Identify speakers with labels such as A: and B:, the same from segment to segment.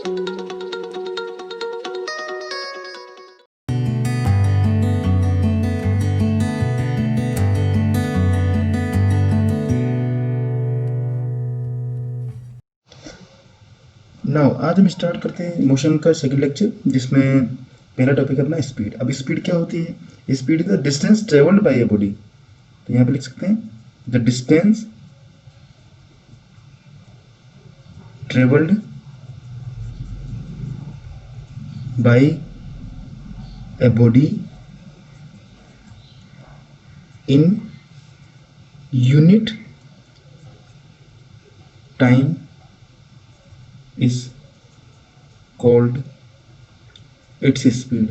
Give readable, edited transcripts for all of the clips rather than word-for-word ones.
A: Now आज हम start करते हैं मोशन का सेकंड लेक्चर, जिसमें पहला टॉपिक अपना स्पीड। अब स्पीड क्या होती है? स्पीड का distance travelled by a body. तो यहाँ पे लिख सकते हैं the distance travelled by a body in unit time is called its speed।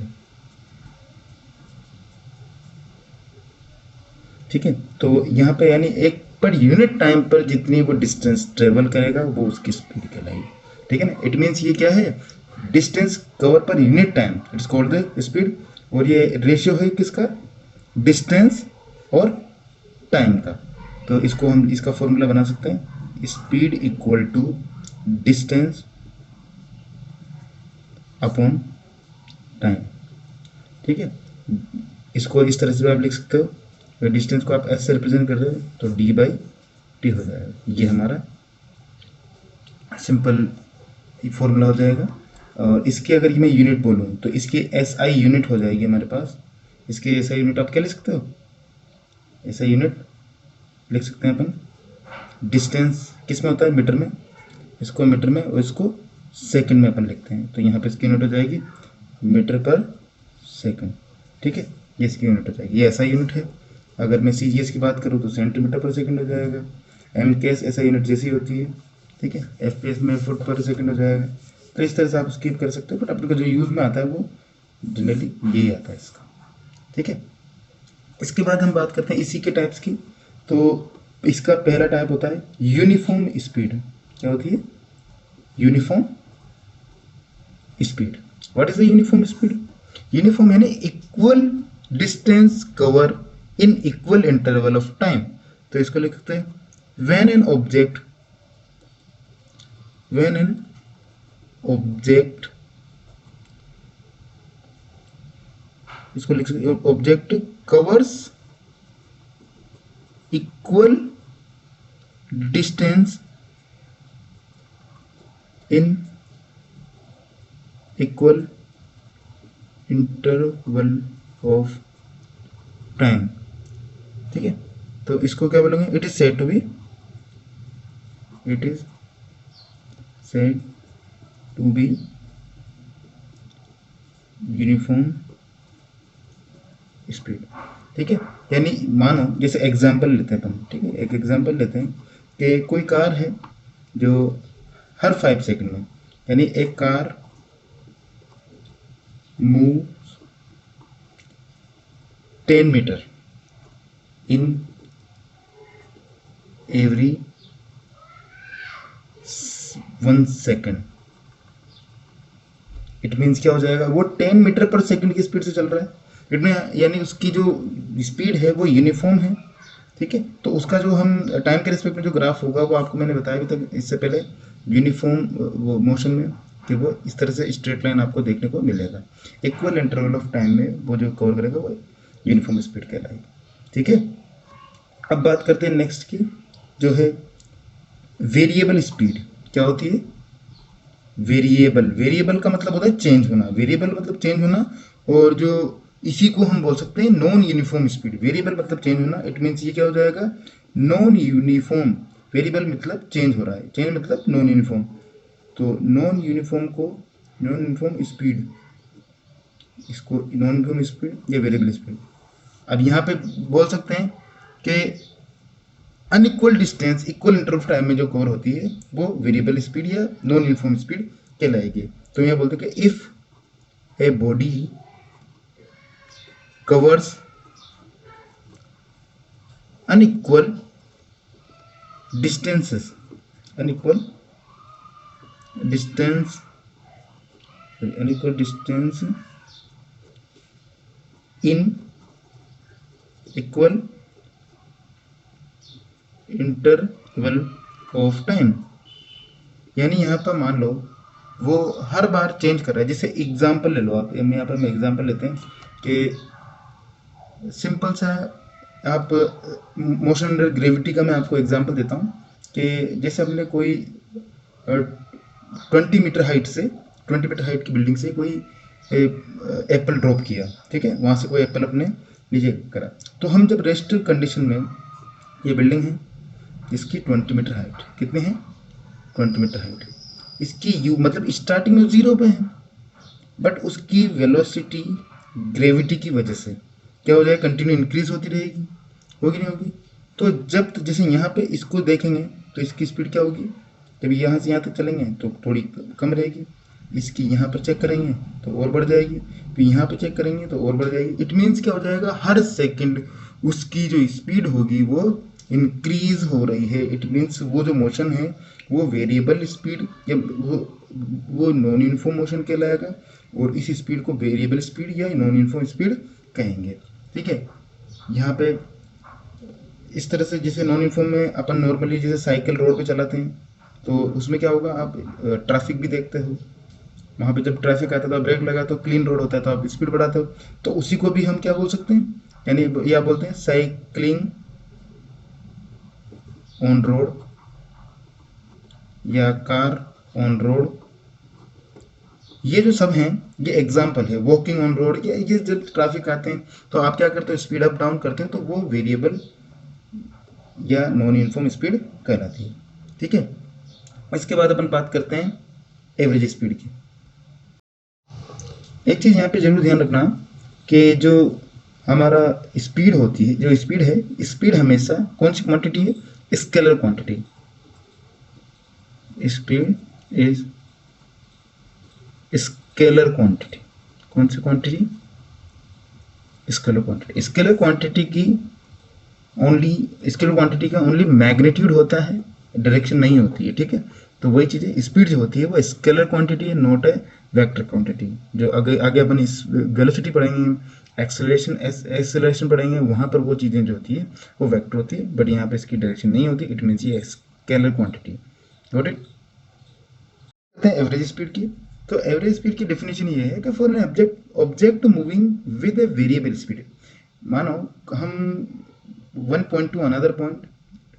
A: ठीक है, तो यहाँ पे यानी एक पर यूनिट टाइम पर जितनी वो डिस्टेंस ट्रेवल करेगा वो उसकी स्पीड कहलाएगी। ठीक है ना, इट मीन्स ये क्या है? Distance cover per unit time, it's called the speed. और ये रेशियो है किसका? डिस्टेंस और टाइम का। तो इसको हम इसका फॉर्मूला बना सकते हैं, speed equal to distance upon time. ठीक है, इसको इस तरह से आप लिख सकते हो। डिस्टेंस को आप एस से रिप्रेजेंट कर रहे हो तो डी बाई टी हो जाएगा। ये हमारा सिंपल फॉर्मूला हो जाएगा। और इसके अगर मैं यूनिट बोलूँ तो इसकी एस आई यूनिट हो जाएगी हमारे पास। इसकी एस आई यूनिट आप क्या लिख सकते हो? एस आई यूनिट लिख सकते हैं अपन। डिस्टेंस किस में होता है? मीटर में। इसको मीटर में और इसको सेकंड में अपन लिखते हैं। तो यहाँ पे इसकी यूनिट हो जाएगी मीटर पर सेकंड। ठीक है, ये इसकी यूनिट हो जाएगी। ये ऐसा यूनिट है। अगर मैं सीजीएस की बात करूँ तो सेंटीमीटर पर सेकंड हो जाएगा। एमकेएस ऐसा यूनिट जैसी होती है। ठीक है, एफपीएस में फुट पर सेकंड हो जाएगा। तो इस तरह से आप स्किप कर सकते हो, बट अपने को जो यूज में आता है वो जनरली यही आता है इसका। ठीक है, इसके बाद हम बात करते हैं इसी के टाइप्स की। तो इसका पहला टाइप होता है यूनिफॉर्म स्पीड। क्या होती है? Uniform speed. What is the uniform speed? Uniform यानी equal distance cover in equal interval of time. तो इसको लिख सकते हैं व्हेन एन ऑब्जेक्ट इसको लिख सकते हैं object covers equal distance in equal interval of time. ठीक है, तो इसको क्या बोलेंगे? It is said to be uniform speed. ठीक है, यानी मानो जैसे एग्जांपल लेते हैं अपन। ठीक है, एक एग्जांपल लेते हैं कि कोई कार है जो हर 5 सेकंड में, यानी एक car move 10 metre in every 1 second. It means क्या हो जाएगा? वो 10 मीटर पर सेकंड की स्पीड से चल रहा है। इट में यानी उसकी जो स्पीड है वो यूनिफॉर्म है। ठीक है, तो उसका जो हम टाइम के रिस्पेक्ट में जो ग्राफ होगा वो आपको मैंने बताया भी था इससे पहले यूनिफॉर्म वो मोशन में, कि वो इस तरह से स्ट्रेट लाइन आपको देखने को मिलेगा। इक्वल इंटरवल ऑफ टाइम में वो जो कवर करेगा वो यूनिफॉर्म स्पीड कहलाएगी। ठीक है, अब बात करते हैं नेक्स्ट की, जो है वेरिएबल स्पीड। क्या होती है? वेरिएबल का मतलब होता है चेंज होना। वेरिएबल मतलब चेंज होना, और जो इसी को हम बोल सकते हैं नॉन यूनिफॉर्म स्पीड। वेरिएबल मतलब चेंज होना, इट मीन्स ये क्या हो जाएगा? Non uniform. वेरिएबल मतलब चेंज हो रहा है, चेंज मतलब नॉन यूनिफॉर्म। तो नॉन यूनिफॉर्म स्पीड, इसको नॉन यूनिफॉर्म स्पीड या वेरिएबल स्पीड। अब यहाँ पे बोल सकते हैं कि unequal distance equal interval time में जो कवर होती है वो वेरिएबल स्पीड या नॉन यूनिफॉर्म स्पीड कहलाएगी। तो यहाँ बोलते हैं कि if a body covers unequal distance in equal interval of time. यानी यहाँ पर मान लो वो हर बार चेंज कर रहा है। जैसे एग्जांपल ले लो आप, हम यहाँ पर हम एग्जांपल लेते हैं कि सिंपल सा, आप मोशन अंडर ग्रेविटी का मैं आपको एग्जांपल देता हूँ कि जैसे हमने कोई 20 मीटर हाइट से 20 मीटर हाइट की बिल्डिंग से कोई एप्पल ड्रॉप किया, ठीक है, वहाँ से कोई एप्पल अपने नीचे करा। तो हम जब रेस्ट कंडीशन में, ये बिल्डिंग है इसकी 20 मीटर हाइट, कितनी है 20 मीटर हाइट, इसकी यू मतलब स्टार्टिंग में 0 पे है, बट उसकी वेलोसिटी ग्रेविटी की वजह से क्या हो जाएगा, कंटिन्यू इंक्रीज होती रहेगी, होगी नहीं होगी। तो जब जैसे यहाँ पे इसको देखेंगे तो इसकी स्पीड क्या होगी, जब यहाँ से यहाँ तक चलेंगे तो थोड़ी कम रहेगी, इसकी यहाँ पर चेक करेंगे तो और बढ़ जाएगी, फिर यहाँ पे चेक करेंगे तो और बढ़ जाएगी। इट मीन्स क्या हो जाएगा, हर सेकंड उसकी जो स्पीड होगी वो इंक्रीज हो रही है। इट मीन्स वो जो मोशन है वो वेरिएबल स्पीड या वो नॉन यूनिफॉर्म मोशन कहलाएगा, और इस स्पीड को वेरिएबल स्पीड या नॉन यूनिफॉर्म स्पीड कहेंगे, ठीक है। यहाँ पे इस तरह से, जैसे नॉन यूनिफॉर्म में अपन नॉर्मली जैसे साइकिल रोड पे चलाते हैं तो उसमें क्या होगा, आप ट्रैफिक भी देखते हो, वहाँ पे जब ट्रैफिक आता है तो ब्रेक लगा तो क्लीन रोड होता है तो आप स्पीड बढ़ाते हो। तो उसी को भी हम क्या बोल सकते हैं, यानी या बोलते हैं साइक्लिंग ऑन रोड या कार ऑन रोड। ये जो सब हैं ये एग्जाम्पल है। वॉकिंग ऑन रोड, ये जब ट्रैफिक आते हैं तो आप क्या करते हो, स्पीड अप डाउन करते हो, तो वो वेरिएबल या नॉन यूनिफॉर्म स्पीड कहलाती है, ठीक है। इसके बाद अपन बात करते हैं एवरेज स्पीड की। एक चीज़ यहाँ पे जरूर ध्यान रखना कि जो हमारा स्पीड होती है, जो स्पीड है, स्पीड हमेशा कौन सी क्वांटिटी है, scalar quantity. Speed is scalar quantity. कौन सी quantity, scalar quantity. Scalar quantity की ओनली, स्केलर क्वांटिटी का ओनली मैग्नीट्यूड होता है, डायरेक्शन नहीं होती है, ठीक है। तो वही चीज़ें, स्पीड जो होती है वो स्केलर क्वांटिटी है, नॉट ए वेक्टर क्वांटिटी। जो आगे आगे अपन इस वेलोसिटी पढ़ेंगे, एक्सेलरेशन पढ़ेंगे, वहाँ पर वो चीज़ें जो होती है वो वेक्टर होती है, बट यहाँ पे इसकी डायरेक्शन नहीं होती। इट मीन्स ये scalar quantity. Got it. Average speed की, तो एवरेज स्पीड की डेफिनेशन ये है कि for an object moving with a variable speed. मानो हम one point two another point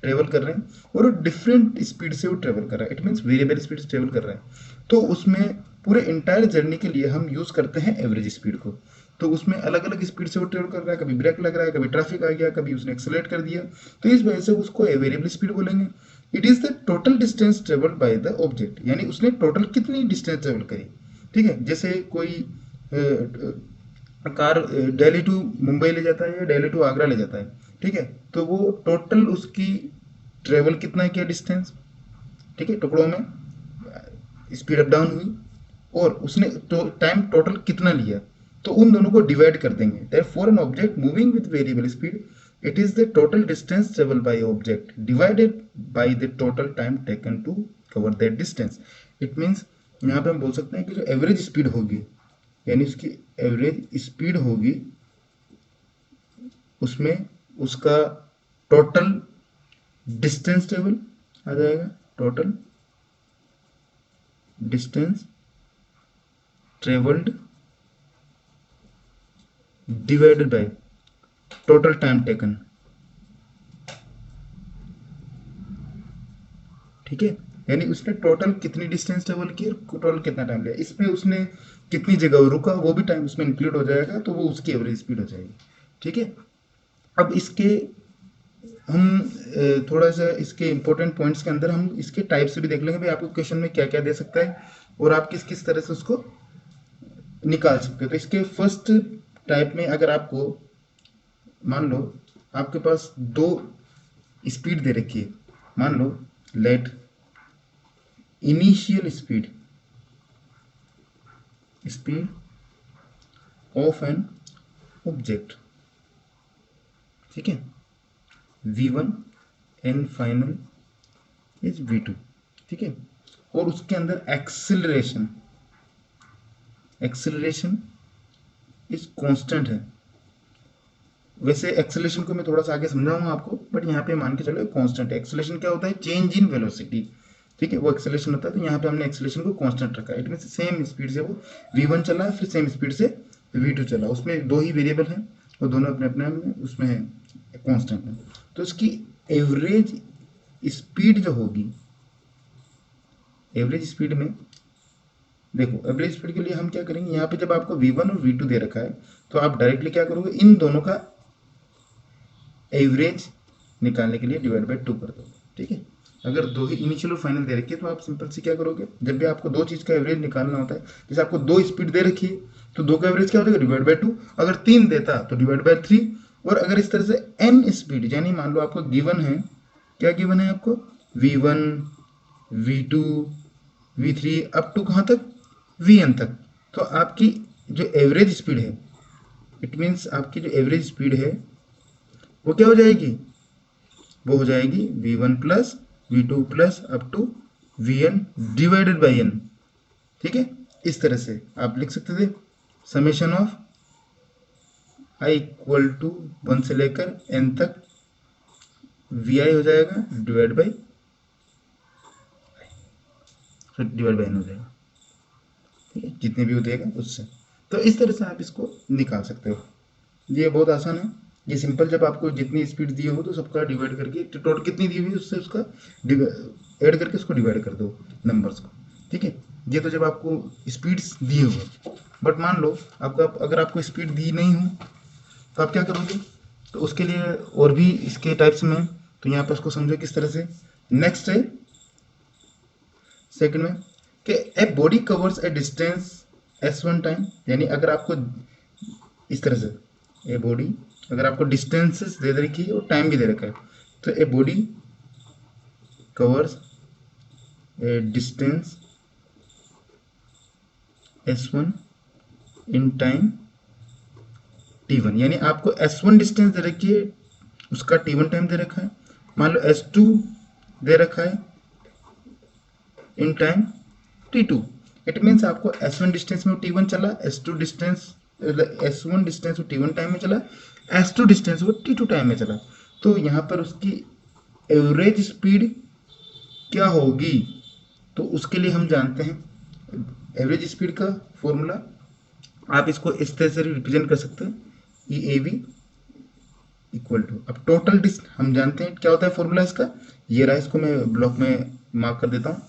A: travel कर रहे हैं और डिफरेंट स्पीड से वो ट्रेवल कर रहा है, इट मीन्स वेरिएबल स्पीड से ट्रेवल कर रहा है, तो उसमें पूरे इंटायर जर्नी के लिए हम यूज करते हैं एवरेज स्पीड को। तो उसमें अलग अलग स्पीड से वो ट्रेवल कर रहा है, कभी ब्रेक लग रहा है, कभी ट्रैफिक आ गया, कभी उसने एक्सेलरेट कर दिया, तो इस वजह से उसको वेरिएबल स्पीड बोलेंगे। It is the total distance travelled by the object, यानी उसने टोटल कितनी डिस्टेंस ट्रेवल करी, ठीक है। जैसे कोई कार दिल्ली टू मुंबई ले जाता है या दिल्ली टू आगरा ले जाता है, ठीक है, तो वो टोटल उसकी ट्रेवल कितना किया डिस्टेंस, ठीक है, टुकड़ों में स्पीड अप डाउन हुई, और उसने टाइम टोटल कितना लिया, तो उन दोनों को डिवाइड कर देंगे। Therefore an object moving with variable speed, it is the total distance travel by object divided by the total time taken to cover that distance. It means यहाँ पे हम बोल सकते हैं कि जो एवरेज स्पीड होगी, यानी उसकी एवरेज स्पीड होगी, उसमें उसका टोटल डिस्टेंस ट्रेवल आ जाएगा, total distance travelled divided by total time taken, ठीक है। यानी उसने टोटल कितनी डिस्टेंस ट्रेवल की और टोटल कितना टाइम लिया, इसमें उसने कितनी जगह रुका वो भी टाइम उसमें इंक्लूड हो जाएगा, तो वो उसकी एवरेज स्पीड हो जाएगी, ठीक है। अब इसके हम थोड़ा सा इसके इंपॉर्टेंट पॉइंट्स के अंदर हम इसके टाइप्स भी देख लेंगे, भाई आपको क्वेश्चन में क्या क्या दे सकता है और आप किस किस तरह से उसको निकाल सकते हो। तो इसके फर्स्ट टाइप में अगर आपको मान लो आपके पास दो स्पीड दे रखी है, मान लो let initial speed of an object, ठीक है, v1 and final is v2, ठीक है, और उसके अंदर एक्सेलरेशन इज कांस्टेंट है। वैसे एक्सेलरेशन को मैं थोड़ा सा आगे समझाऊंगा आपको, बट यहाँ पे मान के चलो कांस्टेंट है। एक्सेलरेशन क्या होता है, चेंज इन वेलोसिटी, ठीक है, वो एक्सेलरेशन होता है, तो यहाँ पे हमने एक्सेलरेशन को कांस्टेंट रखा है। इट मीन सेम स्पीड से वो v1 चला, फिर सेम स्पीड से v2 चला, उसमें दो ही वेरिएबल हैं, वो दोनों अपने अपने में उसमें कांस्टेंट है। तो उसकी एवरेज स्पीड जो होगी, एवरेज स्पीड में देखो, एवरेज स्पीड के लिए हम क्या करेंगे, यहाँ पे जब आपको v1 और v2 दे रखा है तो आप डायरेक्टली क्या करोगे, इन दोनों का एवरेज निकालने के लिए डिवाइड बाय 2 कर दोगे। ठीक है, अगर दो ही इनिशियल और फाइनल दे रखी है तो आप सिंपल से क्या करोगे, जब भी आपको दो चीज़ का एवरेज निकालना होता है, जैसे आपको दो स्पीड दे रखी है तो दो का एवरेज क्या हो जाएगा, डिवाइड बाय 2। अगर 3 देता तो डिवाइड बाय 3। और अगर इस तरह से n स्पीड, यानी मान लो आपको गिवन है, क्या गिवन है आपको, v1 v2 v3 up to कहाँ तक, vn तक। तो आपकी जो एवरेज स्पीड है, इट मीन्स आपकी जो एवरेज स्पीड है वो क्या हो जाएगी, वो हो जाएगी v1 plus v2 plus up to vn divided by n। ठीक है, इस तरह से आप लिख सकते थे summation of i equal to 1 से लेकर n तक vi हो जाएगा डिवाइड बाई n हो जाएगा। ठीक है, जितने भी वो देगा उससे। तो इस तरह से आप इसको निकाल सकते हो, ये बहुत आसान है, ये सिंपल। जब आपको जितनी स्पीड दी हो तो सबका डिवाइड करके, टोटल कितनी दी हुई है उससे उसका ऐड करके उसको डिवाइड कर दो नंबर्स को। ठीक है, ये तो जब आपको स्पीड्स दी हो, बट मान लो आपका, अगर आपको स्पीड दी नहीं हो तो आप क्या करोगे, तो उसके लिए और भी इसके टाइप्स में, तो यहाँ पर उसको समझो किस तरह से। नेक्स्ट है सेकंड में कि a body covers A distance s1 time, यानी अगर आपको इस तरह से ए बॉडी, अगर आपको डिस्टेंसेस दे रखी है और टाइम भी दे रखा है, तो a body covers A distance s1 in time t1, यानी आपको s1 डिस्टेंस दे रखी है, उसका t1 टाइम दे रखा है। मान लो s2 दे रखा है in time t2। It means आपको s1 डिस्टेंस में t1 चला, s1 डिस्टेंस वो t1 टाइम में चला, s2 डिस्टेंस वो t2 टाइम में चला। तो यहाँ पर उसकी एवरेज स्पीड क्या होगी, तो उसके लिए हम जानते हैं एवरेज स्पीड का फॉर्मूला। आप इसको इस तरह से रिप्रेजेंट कर सकते हैं, ई ए वी इक्वल टू, अब टोटल डिस्टेंस हम जानते हैं क्या होता है फॉर्मूला इसका, ये रहा, इसको मैं ब्लॉक में मार्क कर देता हूँ।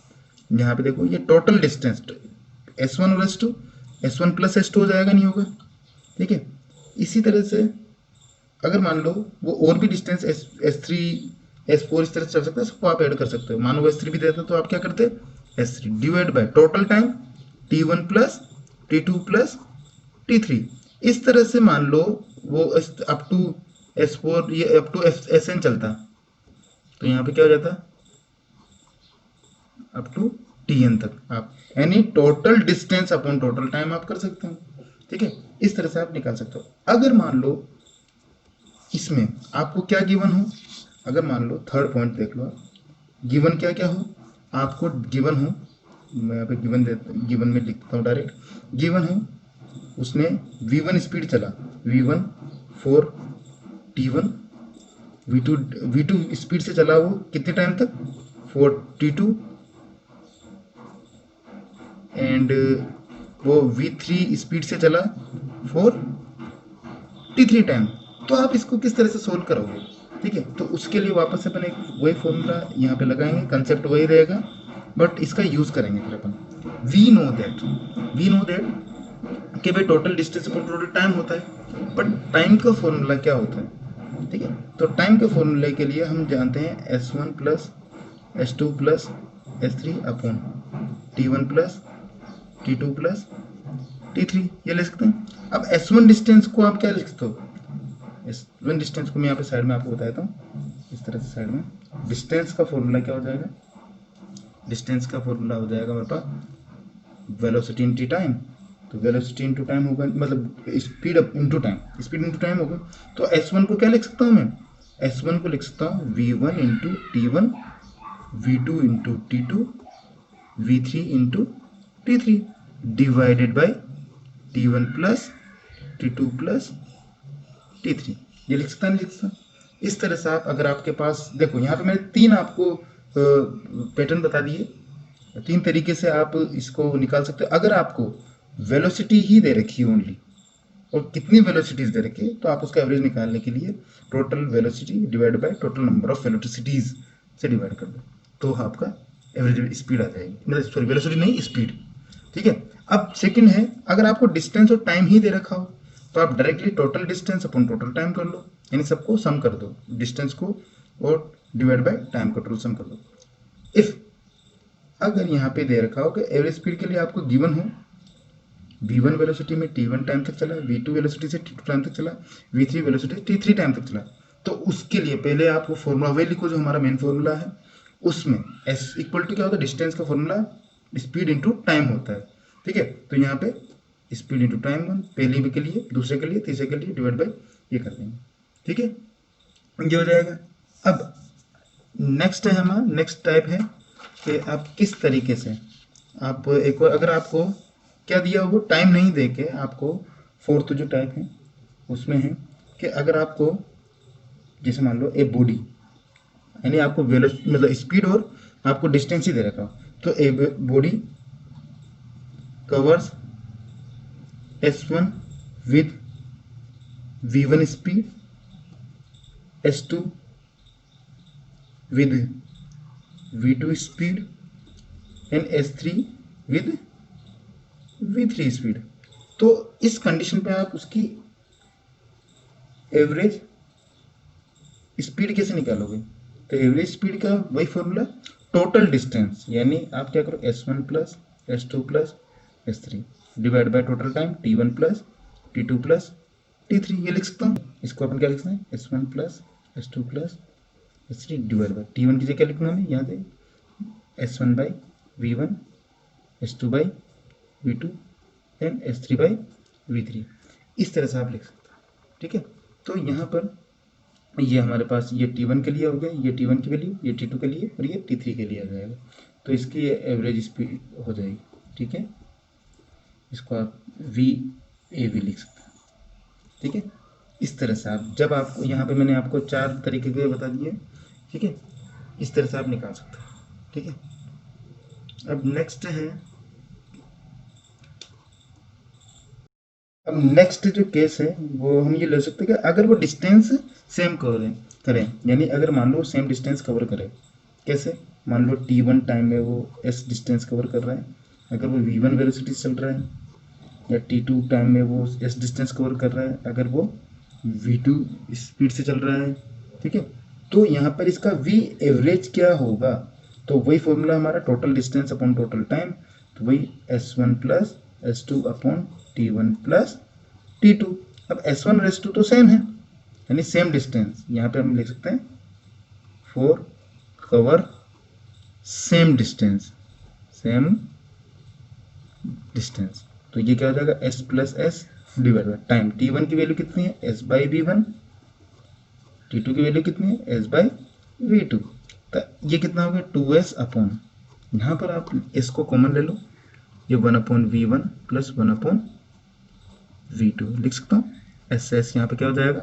A: यहाँ पे देखो, ये टोटल डिस्टेंस s1 और s2, s1 प्लस s2 हो जाएगा, नहीं होगा। ठीक है, इसी तरह से अगर मान लो वो और भी डिस्टेंस s3 s4 इस तरह से चल सकता है, सबको आप ऐड कर सकते हो। मान लो s3 भी देता तो आप क्या करते, s3 divide by total time t1 plus t2 plus t3। इस तरह से मान लो वो अप टू s4, ये अप टू sn चलता, तो यहाँ पे क्या हो जाता, अप टू tn तक आप, यानी total distance upon total time आप कर सकते हो। ठीक है, इस तरह से आप निकाल सकते हो। अगर मान लो इसमें आपको क्या गिवन हो, अगर मान लो थर्ड पॉइंट देख लो, गिवन क्या क्या हो, आपको गिवन हो, मैं यहाँ पे गिवन में लिखता हूँ डायरेक्ट, गिवन हो उसने v1 स्पीड चला, v1 4 t1, v2 स्पीड से चला वो कितने टाइम तक, 4 t2, एंड वो v3 स्पीड से चला 4 t3 टाइम। तो आप इसको किस तरह से सोल्व करोगे, ठीक है, तो उसके लिए वापस अपन एक वही फॉर्मूला यहाँ पे लगाएंगे, कंसेप्ट वही रहेगा, बट इसका यूज करेंगे फिर अपन। वी नो दैट कि भाई टोटल डिस्टेंस पर टोटल टाइम होता है, बट टाइम का फॉर्मूला क्या होता है, ठीक है, तो टाइम के फॉर्मूले के लिए हम जानते हैं s1 plus s2 plus s3 upon t1 plus t2 plus t3, ये लिख सकते हैं। अब s1 डिस्टेंस को आप क्या लिख सकते हो, s1 डिस्टेंस को मैं यहाँ पे साइड में आपको बताता हूँ, इस तरह से साइड में डिस्टेंस का फॉर्मूला क्या हो जाएगा, डिस्टेंस का फॉर्मूला हो जाएगा हमारे पास वेलोसिटी इनटू टाइम, तो वेलोसिटी इनटू टाइम होगा, मतलब speed into time, speed into time होगा। तो s1 को क्या लिख सकता हूँ मैं, s1 को लिख सकता हूँ v1 into t1, v2 into t2, v3 into t3 divided by t1 plus t2 plus t3, ये लिख सकता है, नहीं लिख सकता। इस तरह से आप, अगर आपके पास देखो यहाँ पे मैंने तीन आपको पैटर्न बता दिए, तीन तरीके से आप इसको निकाल सकते हो। अगर आपको वेलोसिटी ही दे रखी है ओनली, और कितनी वेलोसिटीज दे रखी है, तो आप उसका एवरेज निकालने के लिए total velocity divide by total number of velocities से डिवाइड कर दो, तो आपका एवरेज स्पीड आ जाएगी, मतलब सॉरी वेलोसिटी नहीं, स्पीड। ठीक है। अब सेकंड है, अगर आपको डिस्टेंस और टाइम ही दे रखा हो, तो आप directly total distance upon total time कर लो, यानी सबको सम कर दो, डिस्टेंस को और डिवाइड बाय टाइम का टोटल सम कर दो। इफ अगर यहाँ पे दे रखा हो कि एवरेज स्पीड के लिए आपको गिवन हो v1 वेलोसिटी में t1 टाइम तक चला, v2 वेलोसिटी से t2 टाइम तक चला, v3 वेलोसिटी से t3 टाइम तक चला, तो उसके लिए पहले आप वो फॉर्मूला वही लिखो जो हमारा मेन फॉर्मूला है। उसमें s इक्वल टू क्या होता है, डिस्टेंस का फॉर्मूला स्पीड इंटू टाइम होता है। ठीक है, तो यहाँ पे स्पीड इंटू टाइम पहले के लिए, दूसरे के लिए, तीसरे के लिए डिवाइड बाई ये कर देंगे। ठीक है, ये हो जाएगा। अब नेक्स्ट है हमारा, नेक्स्ट टाइप है कि आप किस तरीके से आप एक, अगर आपको क्या दिया हो, टाइम नहीं दे के आपको, फोर्थ जो टाइप है उसमें है कि अगर आपको जैसे मान लो ए बॉडी, यानी आपको वेलोसिटी मतलब स्पीड और आपको डिस्टेंस ही दे रखा हो, तो a body covers s1 with v1 speed, s2 with v2 speed and s3 with v3 speed. तो इस कंडीशन पे आप उसकी एवरेज स्पीड कैसे निकालोगे, तो एवरेज स्पीड का वही फॉर्मूला, टोटल डिस्टेंस, यानी आप क्या करो s1 plus s2 plus s3 divide by total time t1 plus t2 plus t3, ये लिख सकता हूँ। इसको अपन क्या लिखना है, s1 plus s2 plus s3 divide by t1 की जगह क्या लिखना है यहाँ से s1 by v1, s2 by v2 and s3 by v3, इस तरह से आप लिख सकते हैं। ठीक है, तो यहाँ पर ये हमारे पास ये t1 के लिए हो गया, ये t1 की वैल्यू, ये t2 के लिए और ये t3 के लिए आ जाएगा, तो इसकी एवरेज स्पीड हो जाएगी। ठीक है, इसको आप v a भी लिख सकते हैं। ठीक है, इस तरह से आप, जब आपको यहाँ पे मैंने आपको 4 तरीके के बता दिए। ठीक है, इस तरह से आप निकाल सकते हैं। ठीक है, अब नेक्स्ट है, अब नेक्स्ट जो केस है वो हम ये ले सकते हैं कि अगर वो डिस्टेंस सेम करें, यानी अगर मान लो सेम डिस्टेंस कवर करें, कैसे, मान लो t1 टाइम में वो s डिस्टेंस कवर कर रहा है, अगर वो v1 वेलोसिटी चल रहा है, या t2 टाइम में वो s डिस्टेंस कवर कर रहा है, अगर वो v2 स्पीड से चल रहा है। ठीक है, तो यहाँ पर इसका v एवरेज क्या होगा, तो वही फॉर्मूला हमारा total distance upon total time, तो वही s1 plus s2 upon t1 plus t2। अब s1 और s2 तो सेम है, यानी सेम डिस्टेंस, यहाँ पे हम लिख सकते हैं फॉर कवर सेम डिस्टेंस, तो ये क्या हो जाएगा, s plus S divide by time, t1 की वैल्यू कितनी है, s बाई v1, t2 की वैल्यू कितनी है, s बाई v2, तो ये कितना हो गया 2s अपॉन, यहाँ पर आप s को कॉमन ले लो, ये 1 upon v1 plus 1 upon v2 लिख सकता हूँ, एस एस यहाँ पे क्या हो जाएगा,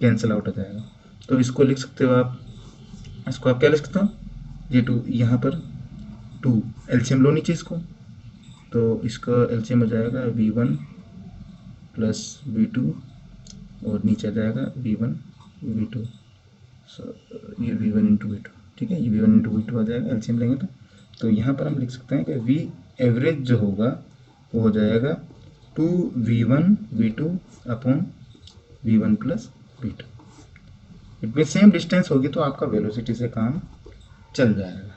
A: कैंसिल आउट हो जाएगा, तो इसको लिख सकते हो आप, इसको आप क्या लिख सकते हो, ये 2 यहाँ पर 2 एलसीएम लो नीचे इसको, तो इसका एलसीएम हो जाएगा v1 प्लस v2 और नीचे आ जाएगा v1 v2, ये v1 इंटू v2। ठीक है, ये v1 इंटू v2 आ जाएगा, एलसीएम लेंगे तो यहाँ पर हम लिख सकते हैं कि v एवरेज जो होगा वो हो जाएगा 2v1 v2 upon v1 plus v2। इनमें सेम डिस्टेंस होगी तो आपका वेलोसिटी से काम चल जाएगा।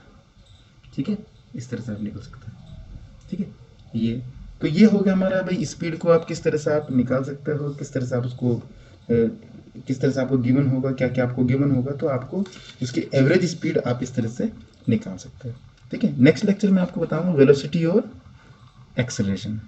A: ठीक है, इस तरह से आप निकल सकते हैं। ठीक है, ये हो गया हमारा भाई, स्पीड को आप किस तरह से आप निकाल सकते हो, किस तरह से आप उसको किस तरह से आपको गिवन होगा, क्या क्या आपको गिवन होगा, तो आपको इसकी एवरेज स्पीड आप इस तरह से निकाल सकते हो। ठीक है, नेक्स्ट लेक्चर में आपको बताऊंगा वेलोसिटी और एक्सेलरेशन।